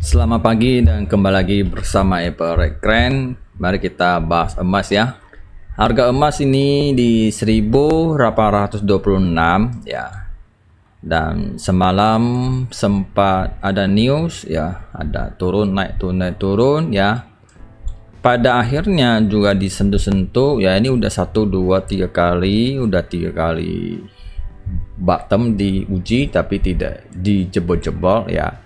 Selamat pagi dan kembali lagi bersama Evergrande. Mari kita bahas emas ya. Harga emas ini di 1826 ya. Dan semalam sempat ada news ya, ada turun naik turun ya. Pada akhirnya juga disentuh-sentuh ya, ini udah 1 2 3 kali, udah 3 kali bottom diuji tapi tidak dijebol-jebol ya.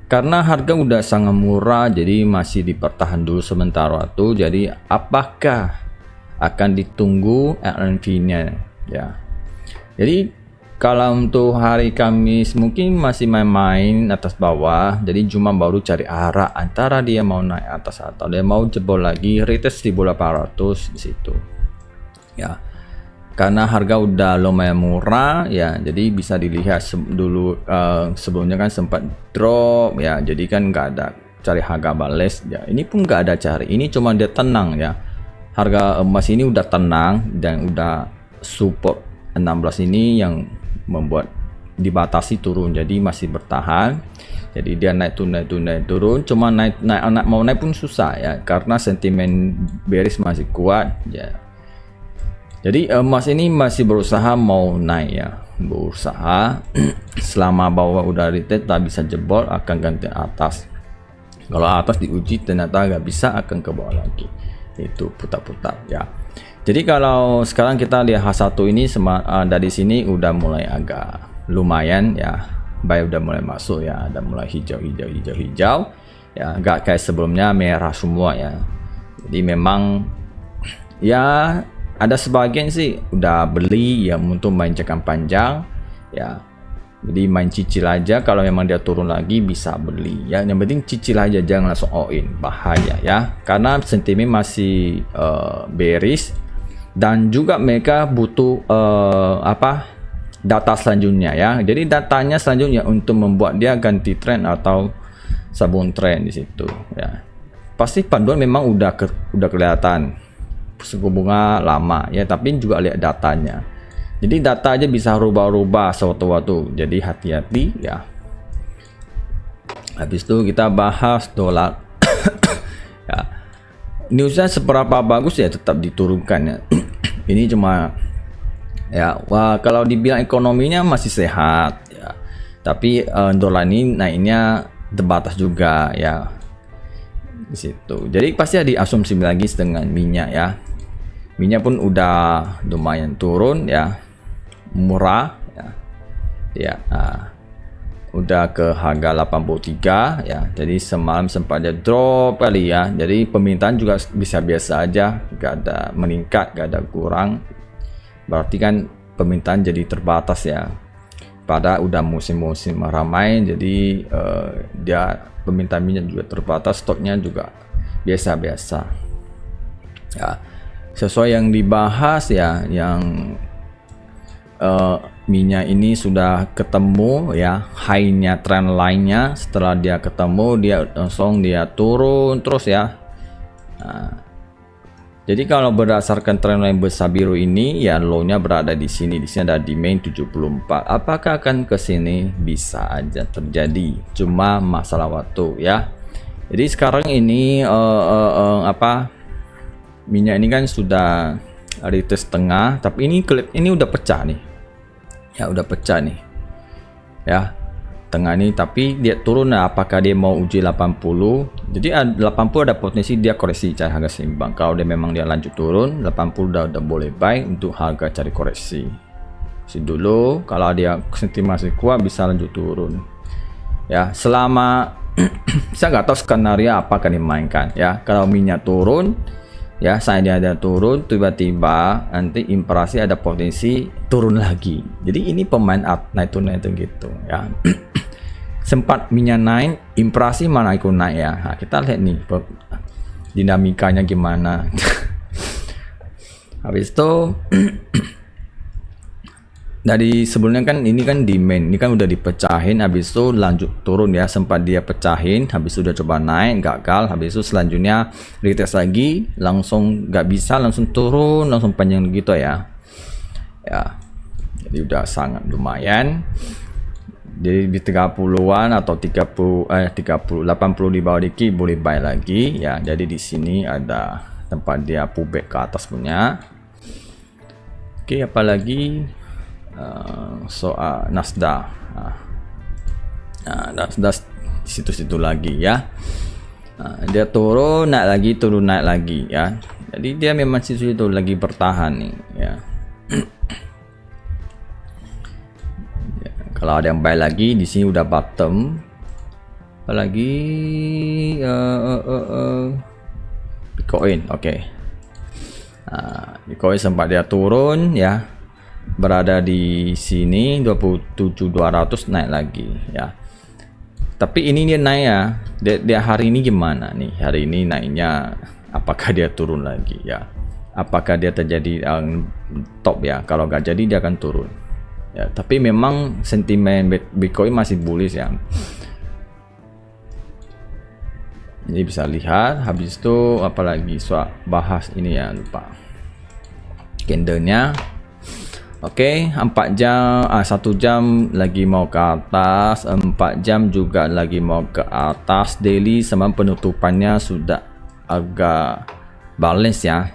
Karena harga udah sangat murah, jadi masih dipertahan dulu sementara waktu. Jadi apakah akan ditunggu RNV-nya ya. Jadi kalau untuk hari Kamis mungkin masih main-main atas bawah. Jadi cuma baru cari arah antara dia mau naik atas atau dia mau jebol lagi retest 1800 di situ. Ya. Karena harga udah lumayan murah ya, jadi bisa dilihat dulu sebelumnya kan sempat drop ya, jadi kan nggak ada cari harga bales ya. Ini pun nggak ada cari, ini cuma dia tenang ya. Harga emas ini udah tenang dan udah support 16 ini yang membuat dibatasi turun, jadi masih bertahan. Jadi dia naik turun, cuma naik mau naik pun susah ya, karena sentimen bearish masih kuat ya. Jadi emas ini masih berusaha mau naik ya, berusaha selama bawah udah retest tak bisa jebol akan ganti atas. Kalau atas diuji ternyata nggak bisa akan ke bawah lagi, itu putar-putar ya. Jadi kalau sekarang kita lihat H1 ini dari sini udah mulai agak lumayan ya, buy udah mulai masuk ya, ada mulai hijau ya, nggak kayak sebelumnya merah semua ya. Jadi memang ya ada sebagian sih udah beli ya untuk main jangka panjang ya, jadi main cicil aja. Kalau memang dia turun lagi bisa beli ya, yang penting cicil aja, jangan langsung all in, bahaya ya, karena sentimen masih bearish dan juga mereka butuh data selanjutnya ya. Jadi datanya selanjutnya untuk membuat dia ganti tren atau sabun tren di situ ya. Pasti panduan memang udah kelihatan suku bunga lama ya, tapi juga lihat datanya. Jadi data aja bisa rubah-rubah sewaktu-waktu, jadi hati-hati ya. Habis itu kita bahas dolar ya. Newsnya seberapa bagus ya tetap diturunkan ya. Ini cuma ya, wah, kalau dibilang ekonominya masih sehat ya, tapi dolar ini naiknya terbatas juga ya di situ. Jadi pasti ada diasumsi lagi dengan minyak ya. Minyak pun udah lumayan turun ya, murah ya. Ya, udah ke harga 83 ya. Jadi semalam sempat ada drop kali ya. Jadi permintaan juga bisa biasa aja, gak ada meningkat, gak ada kurang. Berarti kan permintaan jadi terbatas ya. Pada udah musim-musim ramai, jadi dia permintaan minyak juga terbatas, stoknya juga biasa-biasa ya. Sesuai yang dibahas ya, yang minyak ini sudah ketemu ya high-nya, trend line-nya. Setelah dia ketemu, dia langsung dia turun terus ya. Jadi kalau berdasarkan trend line besar biru ini ya, low-nya berada di sini. Di sini ada demand 74. Apakah akan ke sini? Bisa aja terjadi, cuma masalah waktu ya. Jadi sekarang ini minyak ini kan sudah retest tengah, tapi ini udah pecah nih ya, udah pecah nih ya tengah ini, tapi dia turun. Nah, apakah dia mau uji 80? Jadi 80 ada potensi dia koreksi cari harga seimbang. Kalau dia memang dia lanjut turun 80 udah boleh buy untuk harga cari koreksi dulu. Kalau dia sentimen masih kuat bisa lanjut turun ya, selama saya nggak tahu skenario apa akan dimainkan ya. Kalau minyak turun ya, saya ada turun, tiba-tiba nanti impresi ada potensi turun lagi. Jadi ini pemain naik turun gitu ya. Sempat minyak naik, impresi mana ikut naik ya. Nah, kita lihat nih dinamikanya gimana. Habis itu dari sebelumnya kan ini kan demand, ini kan udah dipecahin, habis itu lanjut turun ya, sempat dia pecahin, habis itu udah coba naik gagal, habis itu selanjutnya retest lagi, langsung nggak bisa, langsung turun, langsung panjang gitu ya. Jadi udah sangat lumayan. Jadi di 30-an atau 80 di bawah dikit boleh buy lagi ya. Jadi di sini ada tempat dia pullback ke atas punya. Oke, apalagi soal Nasdaq. Nasdaq situ-situ lagi ya. Dia turun naik lagi, turun naik lagi ya. Jadi dia memang situ-situ lagi bertahan nih ya. Kalau ada yang buy lagi di sini udah bottom. Apalagi Bitcoin, oke. Bitcoin sempat dia turun ya, berada di sini 27.200 naik lagi ya. Tapi ini dia naik ya. Dia hari ini gimana nih? Hari ini naiknya apakah dia turun lagi ya? Apakah dia terjadi top ya? Kalau nggak jadi dia akan turun. Ya, tapi memang sentimen Bitcoin masih bullish ya. Ini bisa lihat. Habis itu apalagi bahas ini ya, lupa candlenya. Oke, 4 jam 1 jam lagi mau ke atas, 4 jam juga lagi mau ke atas. Daily sama penutupannya sudah agak balance ya.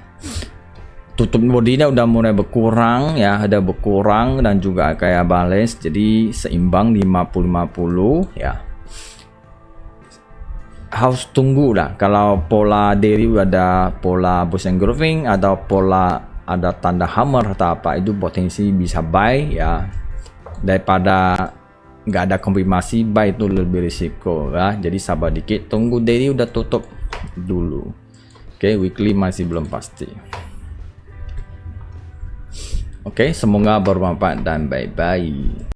Tutup bodinya udah mulai berkurang ya, ada berkurang dan juga kayak balance, jadi seimbang 50-50 ya. Harus tunggu lah kalau pola daily ada pola bullish engulfing, ada pola ada tanda hammer atau apa, itu potensi bisa buy ya, daripada nggak ada konfirmasi buy itu lebih risiko ya. Jadi sabar dikit, tunggu daily udah tutup dulu. Oke, weekly masih belum pasti. Oke, semoga bermanfaat dan bye-bye.